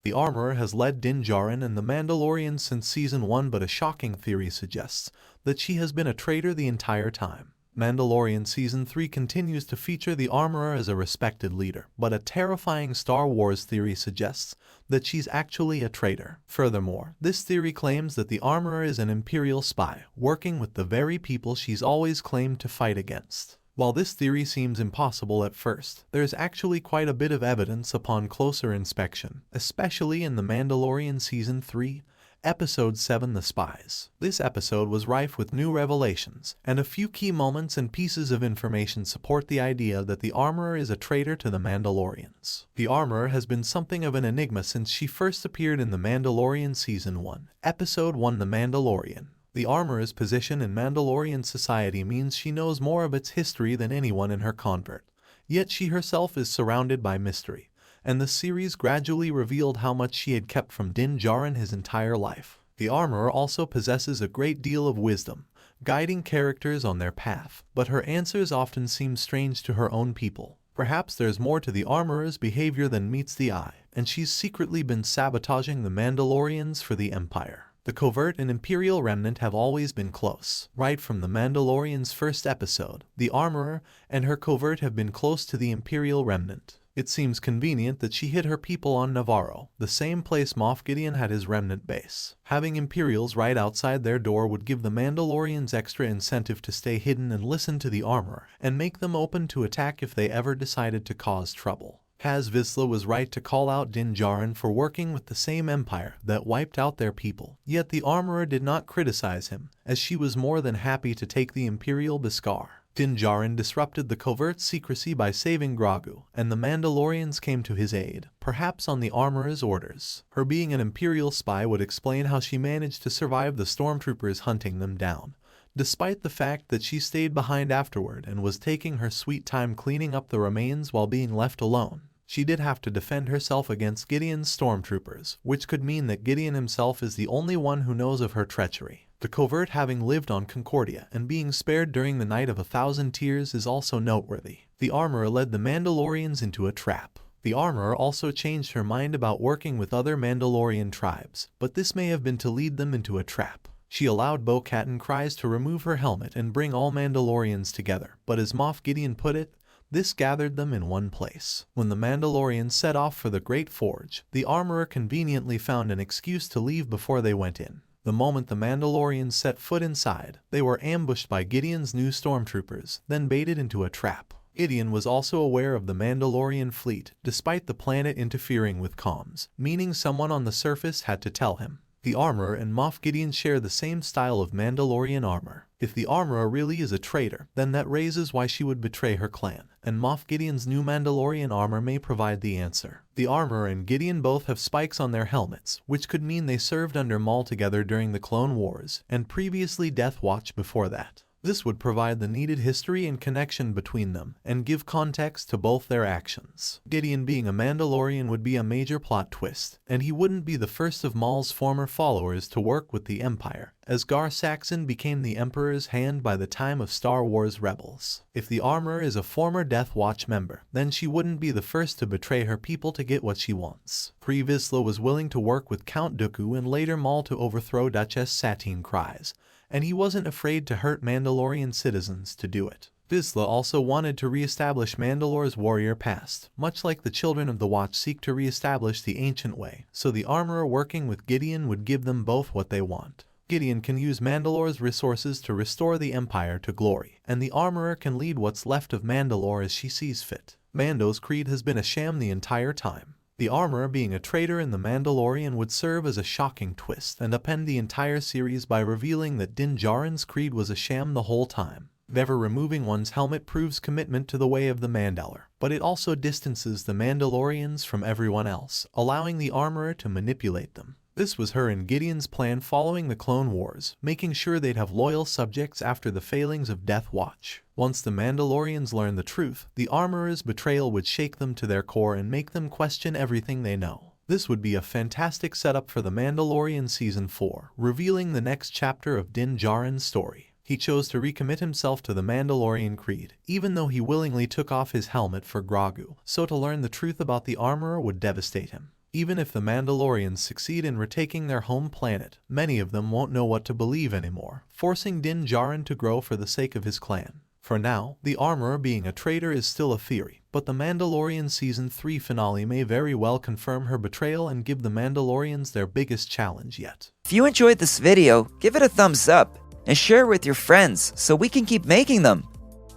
The Armorer has led Din Djarin and the Mandalorians since Season 1, but a shocking theory suggests that she has been a traitor the entire time. Mandalorian Season 3 continues to feature the Armorer as a respected leader, but a terrifying Star Wars theory suggests that she's actually a traitor. Furthermore, this theory claims that the Armorer is an Imperial spy, working with the very people she's always claimed to fight against. While this theory seems impossible at first, there's actually quite a bit of evidence upon closer inspection, especially in The Mandalorian Season 3, Episode 7 The Spies. This episode was rife with new revelations, and a few key moments and pieces of information support the idea that the Armorer is a traitor to the Mandalorians. The Armorer has been something of an enigma since she first appeared in The Mandalorian Season 1, Episode 1 The Mandalorian. The Armorer's position in Mandalorian society means she knows more of its history than anyone in her convert, yet she herself is surrounded by mystery, and the series gradually revealed how much she had kept from Din Djarin his entire life. The Armorer also possesses a great deal of wisdom, guiding characters on their path, but her answers often seem strange to her own people. Perhaps there's more to the Armorer's behavior than meets the eye, and she's secretly been sabotaging the Mandalorians for the Empire. The covert and Imperial remnant have always been close. Right from the Mandalorian's first episode, the Armorer and her covert have been close to the Imperial remnant. It seems convenient that she hid her people on Navarro, the same place Moff Gideon had his remnant base. Having Imperials right outside their door would give the Mandalorians extra incentive to stay hidden and listen to the Armorer, and make them open to attack if they ever decided to cause trouble. Kaz Vizsla was right to call out Din Djarin for working with the same empire that wiped out their people, yet the Armorer did not criticize him, as she was more than happy to take the Imperial Beskar. Din Djarin disrupted the covert secrecy by saving Grogu, and the Mandalorians came to his aid, perhaps on the Armorer's orders. Her being an Imperial spy would explain how she managed to survive the stormtroopers hunting them down, despite the fact that she stayed behind afterward and was taking her sweet time cleaning up the remains while being left alone. She did have to defend herself against Gideon's stormtroopers, which could mean that Gideon himself is the only one who knows of her treachery. The covert having lived on Concordia and being spared during the Night of 1,000 Tears is also noteworthy. The Armorer led the Mandalorians into a trap. The Armorer also changed her mind about working with other Mandalorian tribes, but this may have been to lead them into a trap. She allowed Bo-Katan Kryze to remove her helmet and bring all Mandalorians together, but as Moff Gideon put it, this gathered them in one place. When the Mandalorians set off for the Great Forge, the Armorer conveniently found an excuse to leave before they went in. The moment the Mandalorians set foot inside, they were ambushed by Gideon's new stormtroopers, then baited into a trap. Gideon was also aware of the Mandalorian fleet, despite the planet interfering with comms, meaning someone on the surface had to tell him. The Armorer and Moff Gideon share the same style of Mandalorian armor. If the Armorer really is a traitor, then that raises why she would betray her clan, and Moff Gideon's new Mandalorian armor may provide the answer. The Armorer and Gideon both have spikes on their helmets, which could mean they served under Maul together during the Clone Wars, and previously Death Watch before that. This would provide the needed history and connection between them, and give context to both their actions. Gideon being a Mandalorian would be a major plot twist, and he wouldn't be the first of Maul's former followers to work with the Empire, as Gar Saxon became the Emperor's hand by the time of Star Wars Rebels. If the Armorer is a former Death Watch member, then she wouldn't be the first to betray her people to get what she wants. Vizsla was willing to work with Count Dooku and later Maul to overthrow Duchess Satine Kryze, and he wasn't afraid to hurt Mandalorian citizens to do it. Vizsla also wanted to re-establish Mandalore's warrior past, much like the Children of the Watch seek to re-establish the ancient way, so the Armorer working with Gideon would give them both what they want. Gideon can use Mandalore's resources to restore the Empire to glory, and the Armorer can lead what's left of Mandalore as she sees fit. Mando's creed has been a sham the entire time. The Armorer being a traitor in The Mandalorian would serve as a shocking twist and upend the entire series by revealing that Din Djarin's creed was a sham the whole time. Never removing one's helmet proves commitment to the way of the Mandalar, but it also distances the Mandalorians from everyone else, allowing the Armorer to manipulate them. This was her and Gideon's plan following the Clone Wars, making sure they'd have loyal subjects after the failings of Death Watch. Once the Mandalorians learned the truth, the Armorer's betrayal would shake them to their core and make them question everything they know. This would be a fantastic setup for The Mandalorian Season 4, revealing the next chapter of Din Djarin's story. He chose to recommit himself to the Mandalorian creed, even though he willingly took off his helmet for Grogu, so to learn the truth about the Armorer would devastate him. Even if the Mandalorians succeed in retaking their home planet, many of them won't know what to believe anymore, forcing Din Djarin to grow for the sake of his clan. For now, the armorer being a traitor is still a theory, but the Mandalorian Season 3 finale may very well confirm her betrayal and give the Mandalorians their biggest challenge yet. If you enjoyed this video, give it a thumbs up and share it with your friends so we can keep making them.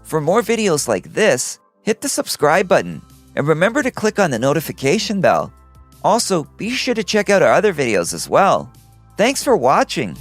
For more videos like this, hit the subscribe button and remember to click on the notification bell. Also, be sure to check out our other videos as well. Thanks for watching.